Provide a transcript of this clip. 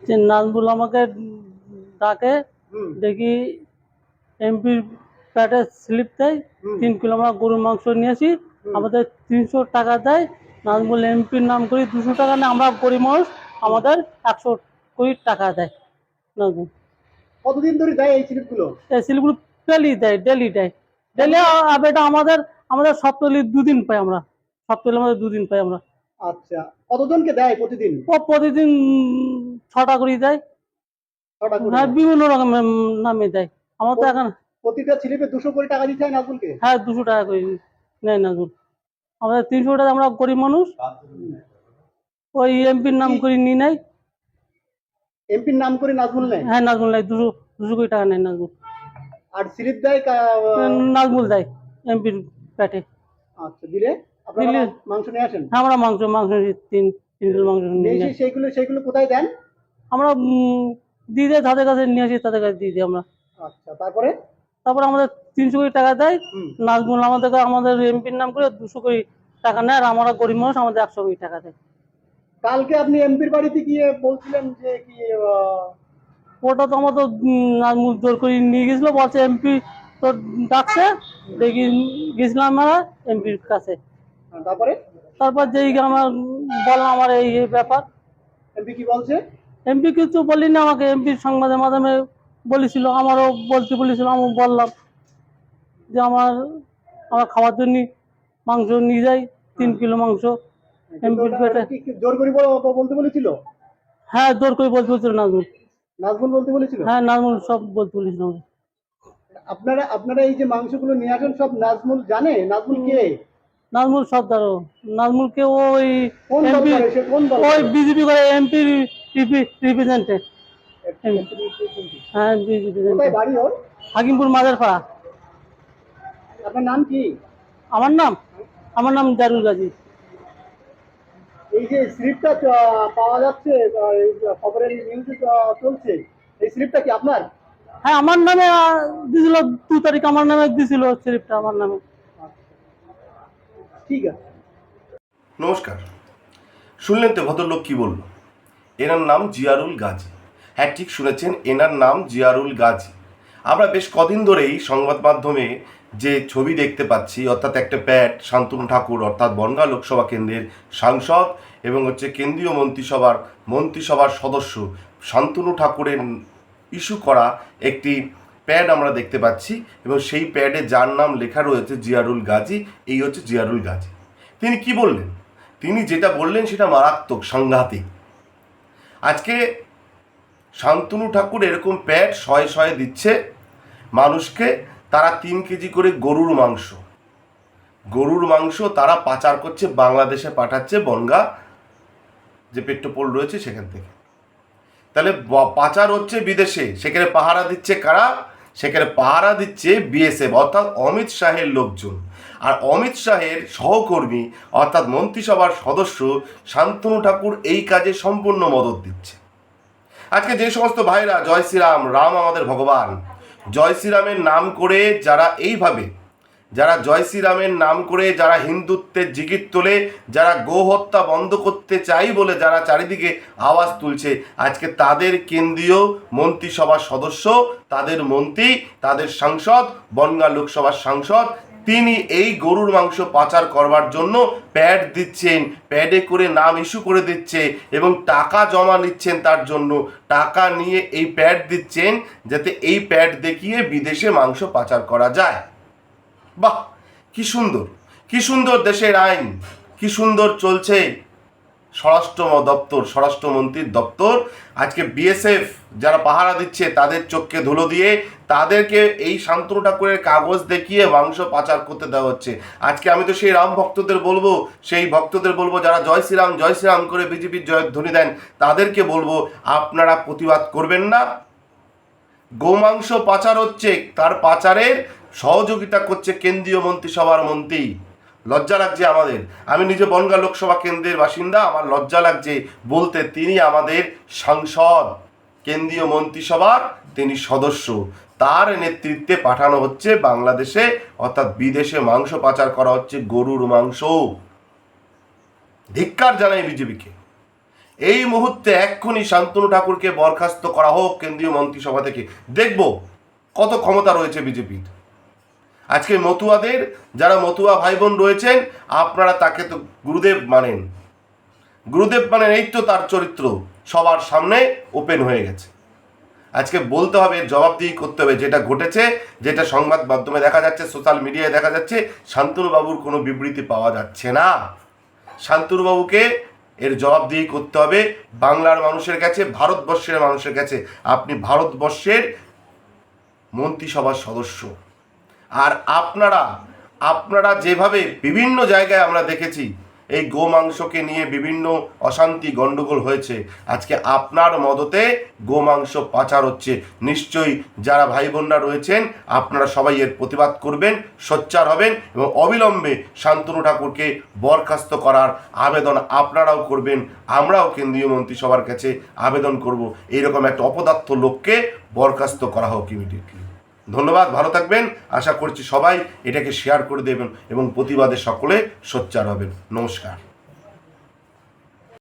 যে নাজমুল আমাকে ডাকে, দেখি এমপির প্যাটে স্লিপ দেয়, 3 কিলো আমরা গরুর মাংস নিয়ে আসি, আমাদের 300 টাকা দেয়। নাজমুল এমপির নাম করি 200 টাকা নেয়, আমরা গরিব মানুষ, আমাদের 100 টাকা দেয় নাজমুল। কতদিন ধরে দেয় এই স্লিপগুলো? এই স্লিপগুলো ডেলি দেয়। এটা আমাদের আমাদের সপ্তাহে 2 দিন পাই, আমরা সপ্তাহে আমাদের 2 দিন পাই আমরা। আচ্ছা, কতজনকে দেয় প্রতিদিন? ও প্রতিদিন 6টা করে দেয়। হ্যাঁ, বিভিন্ন রকমের নামে দেয়। আমার তো এখন প্রতিটা স্লিপে 200 করে টাকা দিতে হয় নাজমুলকে? হ্যাঁ, 200 টাকা করে নেয় নাজমুল। আমাদের 300 টাকা, আমরা গরিব মানুষ, ওই এমপির নাম করে নিয়ে নেয়। এমপির নাম করে নাজমুল নেয়? হ্যাঁ, নাজমুল নেয়, 200 কোটি টাকা নেয় নাজমুল। আর স্লিপ দেয় নাজমুল দেয় এমপির প্যাটে। আচ্ছা, দিলে আপনারা মাংস নিয়ে আসেন? হ্যাঁ, আমরা মাংস 3 কিলো মাংস নিয়ে যাই। সেইগুলো কোথায় দেন? আমরা দিয়ে দেয়, তাদের কাছে নিয়ে আসি, তাদের কাছে দিয়ে দিই আমরা। আচ্ছা, তারপরে আমাদের 300 কোটি টাকা দেয় নাজমুল, আমাদের এমপির নাম করে 200 কোটি টাকা নেয়, আর আমরা গরিব মানুষ, আমাদের 100 কোটি টাকা দেয়। কালকে আপনি এমপির বাড়িতে গিয়ে বলছিলেন যে কি ওটা তো আমার তো নাজমুল জোর করে নিয়ে গেছিল, বলছে এমপি তো ডাকছে, দেখি গেছিলাম আমরা এমপির কাছে। তারপর যেই আমার বললাম আমার এই ব্যাপার। এমপি কি বলছে? এমপি কিছু বলিনি আমাকে, এমপির সংবাদের মাধ্যমে বলেছিল, আমারও বলতে বলেছিল, আমি বললাম যে আমার খাওয়ার জন্য মাংস নিয়ে যাই, 3 কিলো মাংস এমপির পেটে। জোর করে বলতে বলেছিল? হ্যাঁ, জোর করে বলতে বলছিল নাজমুল। নাজমুল বলতে বলেছিল? হ্যাঁ, নাজমুল সব বলতে বলেছিল। আপনারা এই যে মাংসগুলো নিয়ে আসেন সব নাজমুল জানে? নাজমুল কে? নাজমুল সর্দার। নাজমুলকে ওই বিজেপি করে, এমপি রিপ্রেজেন্টেড। হ্যাঁ, বাড়ি ওর? হাকিমপুর মাদারপাড়া। আপনার নাম কি? আমার নাম জারুল গাজী। এই যে স্লিপটা পাওয়া যাচ্ছে, খবরের নিউজে চলছে, এই স্লিপটা কি আপনার? হ্যাঁ, আমার নামে দিছিল, 2 তারিখ আমার নামে দিছিল স্লিপটা, আমার নামে। ঠিক আছে। নমস্কার। শুনলেন তো ভদ্রলোক কি বলল? এনার নাম জিয়ারুল গাজী। হ্যাঁ, ঠিক শুনেছেন, এনার নাম জিয়ারুল গাজী। আমরা বেশ কদিন ধরেই সংবাদ মাধ্যমে যে ছবি দেখতে পাচ্ছি, অর্থাৎ একটা প্যাড শান্তনু ঠাকুর, অর্থাৎ বনগাঁ লোকসভা কেন্দ্রের সাংসদ এবং কেন্দ্রীয় মন্ত্রিসভার সদস্য শান্তনু ঠাকুরের ইস্যু করা একটি প্যাড আমরা দেখতে পাচ্ছি, এবং সেই প্যাডে যার নাম লেখা রয়েছে জিয়ারুল গাজী, এই হচ্ছে জিয়ারুল গাজী। তিনি কি বললেন? তিনি যেটা বললেন সেটা মারাত্মক, সাংঘাতিক। আজকে শান্তনু ঠাকুর এরকম প্যাড শয়ে দিচ্ছে মানুষকে, তারা 3 কেজি করে গরুর মাংস তারা পাচার করছে, বাংলাদেশে পাঠাচ্ছে, বনগাঁ যে পেট্রোপোল রয়েছে সেখান থেকে। তাহলে পাচার হচ্ছে বিদেশে, সেখানে পাহারা দিচ্ছে কারা? সেখানে পাহারা দিচ্ছে বিএসএফ, অর্থাৎ অমিত শাহের লোকজন। আর অমিত শাহের সহকর্মী অর্থাৎ মন্ত্রিসভার সদস্য শান্তনু ঠাকুর এই কাজে সম্পূর্ণ মদত দিচ্ছে। আজকে যে সমস্ত ভাইরা জয় শ্রীরাম, রাম আমাদের ভগবান, জয় শ্রীরামের নাম করে যারা জয় শ্রীরামের নাম করে যারা হিন্দুত্বের জিগির তোলে, যারা গোহত্যা বন্ধ করতে চাই বলে যারা চারিদিকে আওয়াজ তুলছে, আজকে তাদের কেন্দ্রীয় মন্ত্রিসভার সদস্য, তাদের মন্ত্রী, তাদের সাংসদ, বনগাঁ লোকসভার সাংসদ, তিনি এই গরুর মাংস পাচার করবার জন্য প্যাড দিচ্ছেন, প্যাডে করে নাম ইস্যু করে দিচ্ছে এবং টাকা জমা নিচ্ছেন, তার জন্য টাকা নিয়ে এই প্যাড দিচ্ছেন যাতে এই প্যাড দেখিয়ে বিদেশে মাংস পাচার করা যায়। বাহ, কি সুন্দর দেশের আইন, কি সুন্দর চলছে স্বরাষ্ট্রমন্ত্রীর দপ্তর। আজকে বিএসএফ যারা পাহারা দিচ্ছে তাদের চোখকে ধুলো দিয়ে তাদেরকে এই শান্তনু ঠাকুরের কাগজ দেখিয়ে মাংস পাচার করতে দেওয়া হচ্ছে। আজকে আমি তো সেই ভক্তদের বলবো যারা জয় শ্রীরাম করে বিজেপির জয়ধ্বনি দেন, তাদেরকে বলবো আপনারা প্রতিবাদ করবেন না। গোমাংস পাচার হচ্ছে, তার পাচারের সহযোগিতা করছে কেন্দ্রীয় মন্ত্রিসভার মন্ত্রী। লজ্জা লাগছে আমাদের। আমি নিজে বনগাঁ লোকসভা কেন্দ্রের বাসিন্দা, আমার লজ্জা লাগছে বলতে, তিনি আমাদের সাংসদ, কেন্দ্রীয় মন্ত্রিসভার তিনি সদস্য, তার নেতৃত্বে পাঠানো হচ্ছে বাংলাদেশে, অর্থাৎ বিদেশে মাংস পাচার করা হচ্ছে, গরুর মাংস। ধিক্কার জানাই বিজেপিকে। এই মুহূর্তে এক্ষুনি শান্তনু ঠাকুরকে বরখাস্ত করা হোক কেন্দ্রীয় মন্ত্রিসভা থেকে। দেখব কত ক্ষমতা রয়েছে বিজেপির। আজকে মতুয়াদের, যারা মতুয়া ভাই বোন রয়েছেন, আপনারা তাকে তো গুরুদেব মানেন, এই তো তার চরিত্র সবার সামনে ওপেন হয়ে গেছে। আজকে বলতে হবে, জবাবদিহি করতে হবে। যেটা ঘটেছে, যেটা সংবাদ মাধ্যমে দেখা যাচ্ছে, সোশ্যাল মিডিয়ায় দেখা যাচ্ছে, শান্তনুবাবুর কোনো বিবৃতি পাওয়া যাচ্ছে না। শান্তনুবাবুকে এর জবাবদিহি করতে হবে বাংলার মানুষের কাছে, ভারতবর্ষের মানুষের কাছে। আপনি ভারতবর্ষের মন্ত্রিসভার সদস্য, আর আপনারা যেভাবে বিভিন্ন জায়গায় আমরা দেখেছি এই গোমাংসকে নিয়ে বিভিন্ন অশান্তি গণ্ডগোল হয়েছে, আজকে আপনার মদতে গোমাংস পাচার হচ্ছে। নিশ্চয়ই যারা ভাই বোনরা রয়েছেন আপনারা সবাই এর প্রতিবাদ করবেন, সোচ্চার হবেন এবং অবিলম্বে শান্তনু ঠাকুরকে বরখাস্ত করার আবেদন আপনারাও করবেন। আমরাও কেন্দ্রীয় মন্ত্রিসভার কাছে আবেদন করব এইরকম একটা অপদার্থ লোককে বরখাস্ত করা হোক ইমিডিয়েটলি। ধন্যবাদ, ভালো থাকবেন। আশা করছি সবাই এটাকে শেয়ার করে দেবেন এবং প্রতিবাদে সকলে সোচ্চার হবেন। নমস্কার।